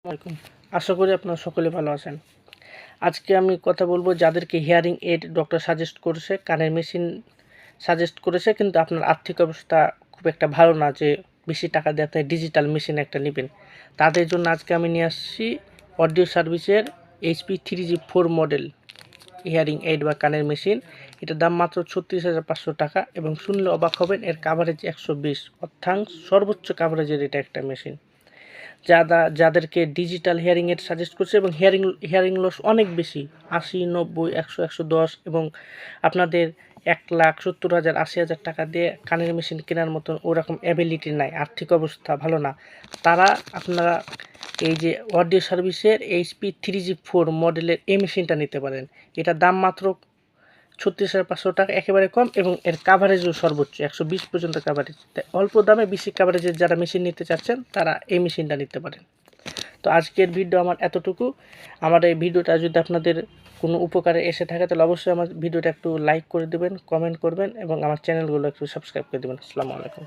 আসসালামাইকুম। আশা করি আপনারা সকলে ভালো আছেন। আজকে আমি কথা বলবো যাদেরকে হিয়ারিং এইড ডক্টর সাজেস্ট করেছে, কানের মেশিন সাজেস্ট করেছে, কিন্তু আপনার আর্থিক অবস্থা খুব একটা ভালো না যে বেশি টাকা দিয়ে আপনি ডিজিটাল মেশিন একটা নেবেন। তাদের জন্য আজকে আমি নিয়ে আসছি অডিও সার্ভিসের HP 3G4 model hearing aid বা কানের মেশিন। এটার দাম মাত্র 36,500 টাকা এবং শুনলে অবাক হবেন, এর কাভারেজ 120 অর্থাৎ সর্বোচ্চ কাভারেজের এটা একটা মেশিন। যাদেরকে ডিজিটাল হিয়ারিং এর সাজেস্ট করছে এবং হিয়ারিং লস অনেক বেশি 80, 90, 100, 110 এবং আপনাদের 1,70,000, 80,000 টাকা দিয়ে কানের মেশিন কেনার মতন ওরকম অ্যাবিলিটি নাই, আর্থিক অবস্থা ভালো না। তারা আপনারা এই যে অডিও সার্ভিসের HP 3G4 মডেলের এই মেশিনটা নিতে পারেন। এটার দাম মাত্র 36,500 টাকা, একেবারে কম এবং এর কাভারেজও সর্বোচ্চ 120 পর্যন্ত কাভারেজ। তাই অল্প দামে বেশি কাভারেজের যারা মেশিন নিতে চাচ্ছেন তারা এই মেশিনটা নিতে পারেন। তো আজকের ভিডিও আমার এতটুকু। আমার এই ভিডিওটা যদি আপনাদের কোনো উপকারে এসে থাকে তাহলে অবশ্যই আমার ভিডিওটা একটু লাইক করে দেবেন, কমেন্ট করবেন এবং আমার চ্যানেলগুলো একটু সাবস্ক্রাইব করে দেবেন। আসসালামু আলাইকুম।